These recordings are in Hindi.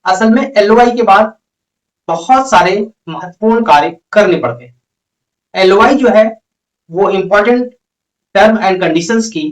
असल में एलओआई के बाद बहुत सारे महत्वपूर्ण कार्य करने पड़ते हैं। एलओआई जो है वो इंपॉर्टेंट टर्म एंड कंडीशंस की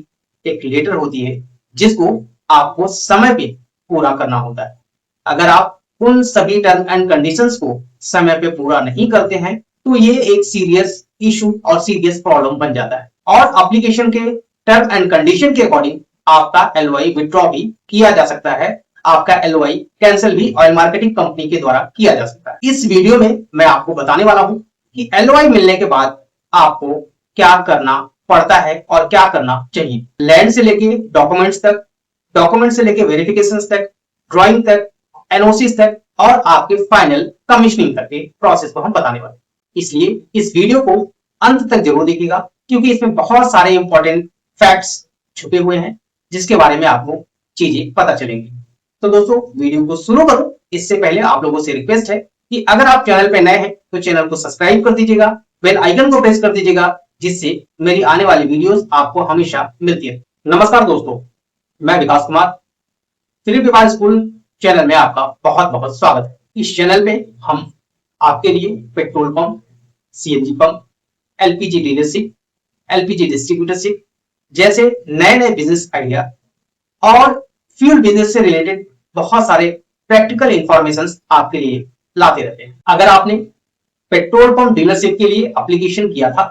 एक लेटर होती है जिसको आपको समय पे पूरा करना होता है। अगर आप उन सभी टर्म एंड कंडीशंस को समय पे पूरा नहीं करते हैं तो ये एक सीरियस इशू और सीरियस प्रॉब्लम बन जाता है और एप्लीकेशन के टर्म एंड कंडीशन के अकॉर्डिंग आपका एलओआई विथड्रॉ भी किया जा सकता है, आपका एलओआई कैंसिल भी ऑयल मार्केटिंग कंपनी के द्वारा किया जा सकता है। इस वीडियो में मैं आपको बताने वाला हूं कि एलओआई मिलने के बाद आपको क्या करना पड़ता है और क्या करना चाहिए। लैंड से लेके डॉक्यूमेंट्स तक, डॉक्यूमेंट से लेके वेरिफिकेशन तक, ड्राइंग तक, एनओसी तक और आपके फाइनल कमीशनिंग तक के प्रोसेस को हम बताने वाले हैं। इसलिए इस वीडियो को अंत तक जरूर देखिएगा क्योंकि इसमें बहुत सारे इंपॉर्टेंट फैक्ट्स छुपे हुए हैं जिसके बारे में आपको चीजें पता चलेंगी। तो दोस्तों वीडियो को शुरू करो इससे पहले आप लोगों से रिक्वेस्ट है कि अगर आप चैनल पे नए हैं तो चैनल को सब्सक्राइब कर दीजिएगा, बेल आइकन को प्रेस कर दीजिएगा जिससे मेरी आने वाली वीडियोस आपको हमेशा मिलती है। नमस्कार दोस्तों, मैं विकास कुमार, फिलिप व्यापार स्कूल चैनल में आपका बहुत बहुत स्वागत है। इस चैनल में हम आपके लिए petrol pump, CNG pump, LPG dealership, LPG distributorship जैसे नए नए बिजनेस आइडिया और फ्यूल बिजनेस से रिलेटेड बहुत सारे प्रैक्टिकल इंफॉर्मेशन आपके लिए लाते रहते हैं। अगर आपने पेट्रोल पंप डीलरशिप के लिए एप्लीकेशन किया था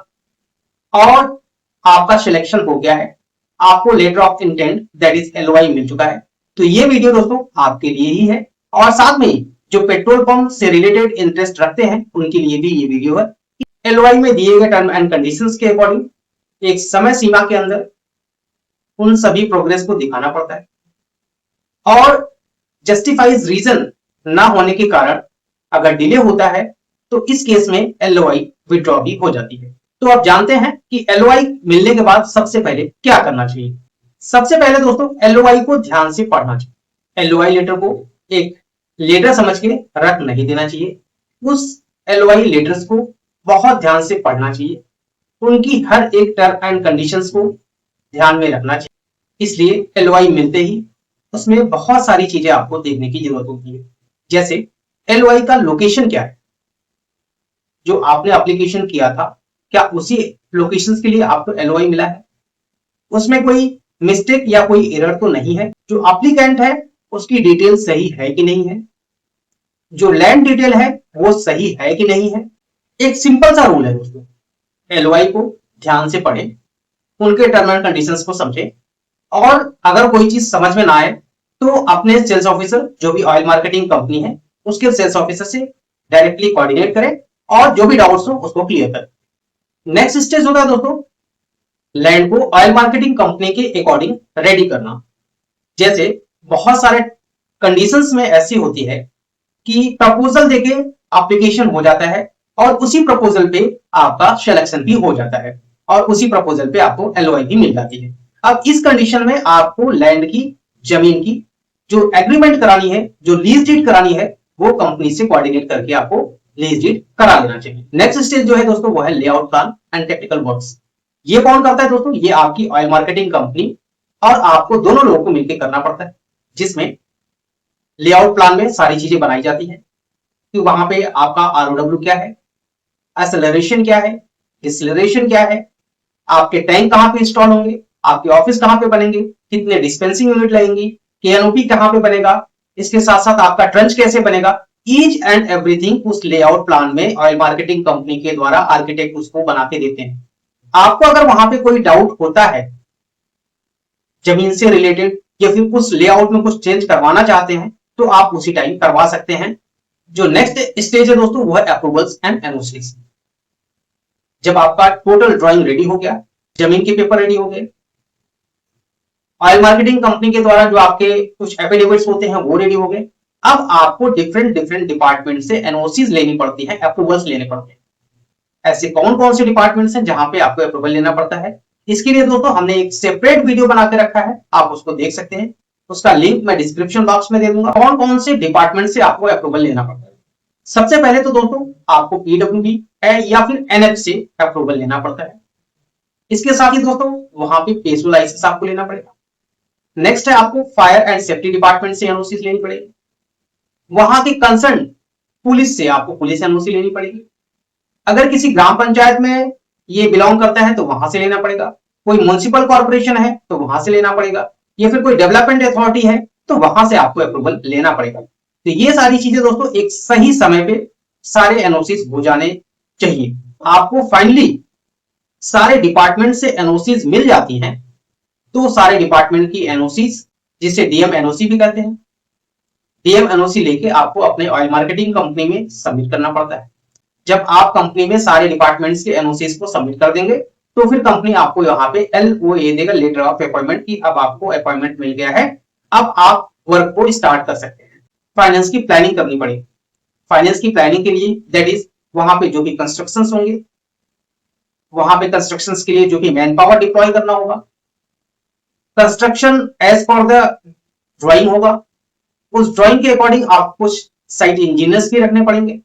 और आपका सिलेक्शन हो गया है, आपको letter of intent that is LOI मिल चुका है, तो ये वीडियो दोस्तों आपके लिए ही है और साथ में ही जो पेट्रोल पंप से रिलेटेड इंटरेस्ट रखते हैं उनके लिए भी ये वीडियो है। एलओआई में दिए गए टर्म एंड कंडीशंस के अकॉर्डिंग एक समय सीमा के अंदर उन सभी प्रोग्रेस को दिखाना पड़ता है और जस्टिफाइज रीजन ना होने के कारण अगर डिले होता है तो इस केस में एलओआई विथड्रॉ भी हो जाती है। तो आप जानते हैं कि एलओआई मिलने के बाद सबसे पहले क्या करना चाहिए। सबसे पहले दोस्तों एलओआई को ध्यान से पढ़ना चाहिए। एलओआई लेटर को एक लेटर समझ के रख नहीं देना चाहिए। उस एलओआई लेटर्स को बहुत ध्यान से पढ़ना चाहिए, उनकी हर एक टर्म एंड कंडीशंस को ध्यान में रखना चाहिए। इसलिए एलओआई मिलते ही उसमें बहुत सारी चीजें आपको देखने की जरूरत होती है, जैसे एलओआई का लोकेशन क्या है, जो आपने एप्लीकेशन किया था क्या उसी लोकेशन के लिए आपको एलओआई मिला है, उसमें कोई मिस्टेक या कोई एरर तो नहीं है, जो एप्लीकेंट है उसकी डिटेल सही है कि नहीं है, जो लैंड डिटेल है वो सही है कि नहीं है। एक सिंपल सा रूल है दोस्तों, एलओआई को ध्यान से पढ़ें, उनके टर्म एंड कंडीशंस को समझें और अगर कोई चीज समझ में ना आए तो अपने सेल्स ऑफिसर जो भी ऑयल मार्केटिंग कंपनी है उसके सेल्स ऑफिसर से डायरेक्टली कोऑर्डिनेट करें और जो भी डाउट्स हो उसको क्लियर करें। नेक्स्ट स्टेज होता है दोस्तों लैंड को ऑयल मार्केटिंग कंपनी के अकॉर्डिंग रेडी करना। जैसे बहुत सारे कंडीशंस में ऐसी होती है कि प्रपोजल देके एप्लीकेशन हो जाता है और उसी प्रपोजल पे आपका सिलेक्शन भी हो जाता है और उसी प्रपोजल पे आपको एलओआई भी मिल जाती है। अब इस कंडीशन में आपको लैंड की, जमीन की जो एग्रीमेंट करानी है, जो लीज डीड करानी है, वो कंपनी से कोऑर्डिनेट करके आपको लीज डीड करा लेना चाहिए। नेक्स्ट स्टेज जो है दोस्तों वो है layout plan and technical works. ये कौन करता है दोस्तों? ये आपकी ऑयल मार्केटिंग कंपनी और आपको दोनों लोगों को मिलकर करना पड़ता है, जिसमें लेआउट प्लान में सारी चीजें बनाई जाती है कि वहां पे आपका आरओडब्ल्यू क्या है, एक्सेलरेशन क्या है, डिसलरेशन क्या है, आपके टैंक कहां पे इंस्टॉल होंगे, आपके ऑफिस कहां पे बनेंगे, कितने डिस्पेंसिंग यूनिट लगेंगी, केएनओपी कहां पे बनेगा, इसके साथ साथ आपका ट्रंच कैसे बनेगा, ईच एंड एवरीथिंग उस लेआउट प्लान में ऑयल मार्केटिंग कंपनी के द्वारा आर्किटेक्ट उसको बना के देते हैं। आपको अगर वहां पे कोई डाउट होता है जमीन से रिलेटेड या फिर उस लेआउट में कुछ चेंज करवाना चाहते हैं तो आप उसी टाइम करवा सकते हैं। जो नेक्स्ट स्टेज है दोस्तों वो है अप्रूवल्स एंड एनओसीज। जब आपका टोटल ड्राइंग रेडी हो गया, जमीन के पेपर रेडी हो गए, ऑयल मार्केटिंग कंपनी के द्वारा जो आपके कुछ एफिडेविट्स होते हैं वो रेडी हो गए, अब आपको डिफरेंट डिफरेंट डिपार्टमेंट से एनओसीज लेनी पड़ती है, अप्रूवल्स लेने पड़ते हैं। ऐसे कौन कौन से डिपार्टमेंट्स हैं जहां पे आपको अप्रूवल लेना पड़ता है, इसके लिए दोस्तों हमने एक सेपरेट वीडियो बना के रखा है, आप उसको देख सकते हैं, उसका लिंक मैं डिस्क्रिप्शन बॉक्स में दे दूंगा। कौन कौन से डिपार्टमेंट से आपको अप्रूवल लेना पड़ता है। सबसे पहले तो दोस्तों आपको पीडब्ल्यूडी या फिर एनएच से अप्रूवल लेना पड़ता है। इसके साथ ही दोस्तों वहां पे पेसो लाइसेंस आपको लेना पड़ेगा। नेक्स्ट है आपको फायर एंड सेफ्टी डिपार्टमेंट से एनओसी लेनी पड़ेगी। वहां के कंसर्न पुलिस से आपको पुलिस एनओसी लेनी पड़ेगी। अगर किसी ग्राम पंचायत में ये बिलोंग करता है तो वहां से लेना पड़ेगा। कोई म्युनिसिपल कॉर्पोरेशन है तो वहां से लेना पड़ेगा, या फिर कोई डेवलपमेंट अथॉरिटी है तो वहां से आपको अप्रूवल लेना पड़ेगा। तो ये सारी चीजें दोस्तों एक सही समय पे सारे एनओसीज हो जाने चाहिए। आपको फाइनली सारे डिपार्टमेंट से एनओसीज मिल जाती हैं, तो सारे डिपार्टमेंट की एनओसीज, जिसे डीएम एनओसी भी कहते हैं, डीएम एनओसी लेके आपको अपने ऑयल मार्केटिंग कंपनी में सबमिट करना पड़ता है। जब आप कंपनी में सारे डिपार्टमेंट्स के एनओसीज को सबमिट कर देंगे तो फिर कंपनी आपको यहाँ पे एलओए देगा, लेटर ऑफ अपॉइंटमेंट की। अब आपको अपॉइंटमेंट मिल गया है, अब आप वर्क को स्टार्ट कर सकते हैं। फाइनेंस की प्लानिंग करनी पड़ेगी। फाइनेंस की प्लानिंग के लिए दैट इज वहां पे जो भी कंस्ट्रक्शंस होंगे, वहां पे कंस्ट्रक्शंस के लिए जो भी मैन पावर डिप्लॉय करना होगा, construction as per the drawing होगा, उस ड्राइंग के अकॉर्डिंग आप कुछ साइट इंजीनियर्स भी रखने पड़ेंगे,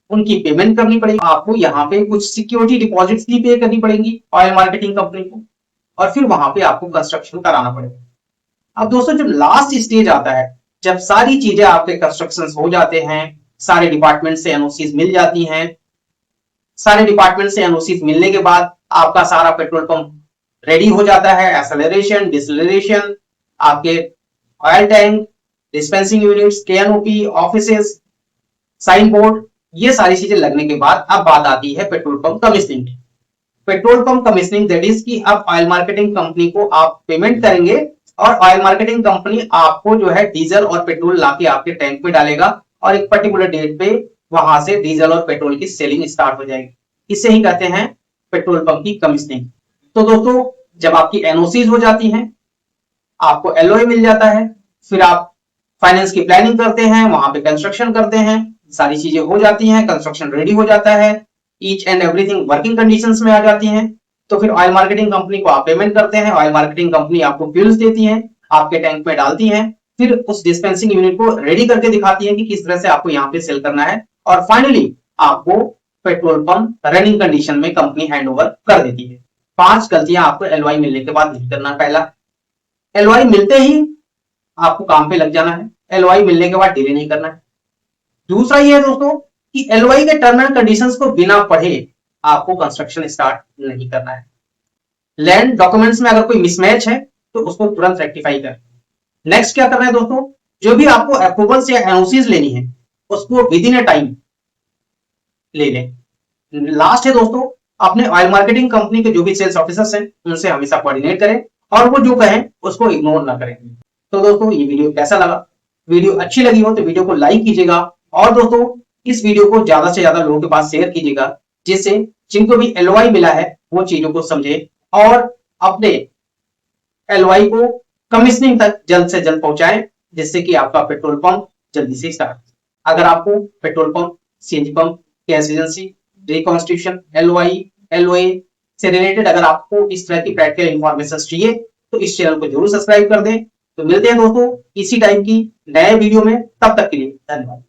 उनकी पेमेंट करनी पड़ेगी। आपको यहाँ पे कुछ सिक्योरिटी डिपॉजिट्स भी पे करनी पड़ेंगी ऑयल मार्केटिंग कंपनी को, और फिर वहां पे आपको कंस्ट्रक्शन कराना पड़ेगा। अब दोस्तों जब लास्ट स्टेज आता है, जब सारी चीजें आपके कंस्ट्रक्शन हो जाते हैं, सारे डिपार्टमेंट से एनओसीज मिल जाती हैं, सारे डिपार्टमेंट से एनओसीज मिलने के बाद आपका सारा पेट्रोल पंप रेडी हो जाता है। एक्सेलरेशन, डिसलरेशन, आपके oil tank, dispensing units, canopy, offices, sign board, ये सारी चीजें लगने के बाद अब बात आती है petrol pump commissioning. Petrol pump commissioning that is कि अब ऑयल मार्केटिंग कंपनी को आप पेमेंट करेंगे और ऑयल मार्केटिंग कंपनी आपको जो है डीजल और पेट्रोल लाके आपके टैंक में डालेगा, और एक पर्टिकुलर डेट पे वहां से डीजल और पेट्रोल की सेलिंग स्टार्ट हो जाएगी। इसे ही कहते हैं पेट्रोल पंप की कमीशनिंग। तो दोस्तों जब आपकी एनओसीज हो जाती हैं, आपको एलओए मिल जाता है, फिर आप फाइनेंस की प्लानिंग करते हैं, वहां पे कंस्ट्रक्शन करते हैं, सारी चीजें हो जाती हैं, कंस्ट्रक्शन रेडी हो जाता है, each and everything working conditions में आ जाती हैं। तो फिर ऑयल मार्केटिंग कंपनी को आप पेमेंट करते हैं, ऑयल मार्केटिंग कंपनी आपको फ्यूल्स देती है, आपके टैंक में डालती है, फिर उस डिस्पेंसिंग यूनिट को रेडी करके दिखाती है कि किस तरह से आपको यहाँ पे सेल करना है, और फाइनली आपको पेट्रोल पंप रनिंग कंडीशन में कंपनी हैंड ओवर कर देती है। 5 गलतियां आपको एलओआई मिलने के बाद नहीं करना। पहला, एलओआई मिलते ही आपको काम पे लग जाना है, एलओआई मिलने के बाद डिले नहीं करना है। दूसरा ये है दोस्तों कि एलओआई के टर्म एंड कंडीशंस को बिना पढ़े आपको कंस्ट्रक्शन स्टार्ट नहीं करना है। लैंड डॉक्यूमेंट्स में अगर कोई मिसमैच है तो उसको तुरंत रेक्टिफाई करें। नेक्स्ट क्या करना है दोस्तों, जो भी आपको अप्रूवल्स या एनओसीज लेनी है उसको विद इन ए टाइम ले लें। लास्ट है दोस्तों, अपने ऑयल मार्केटिंग कंपनी के जो भी सेल्स ऑफिसर्स हैं उनसे हमेशा कोऑर्डिनेट करें, और वो जो कहें उसको इग्नोर ना करें। तो दोस्तों ये वीडियो कैसा लगा? वीडियो अच्छी लगी हो तो वीडियो को लाइक कीजिएगा, और दोस्तों इस वीडियो को ज्यादा से ज्यादा लोगों के पास शेयर कीजिएगा, जिससे जिनको भी एलओआई मिला है वो चीजों को समझे और अपने एलओआई को कमीशनिंग तक जल्द से जल्द पहुंचाएं, जिससे कि आपका पेट्रोल पंप जल्दी से स्टार्ट। अगर आपको petrol pump, CNG pump, gas agency, reconstitution, LOI, LOA से रिलेटेड अगर आपको इस तरह की प्रैक्टिकल इंफॉर्मेशन चाहिए तो इस चैनल को जरूर सब्सक्राइब कर दें। तो मिलते हैं दोस्तों इसी टाइम की नए वीडियो में, तब तक के लिए धन्यवाद।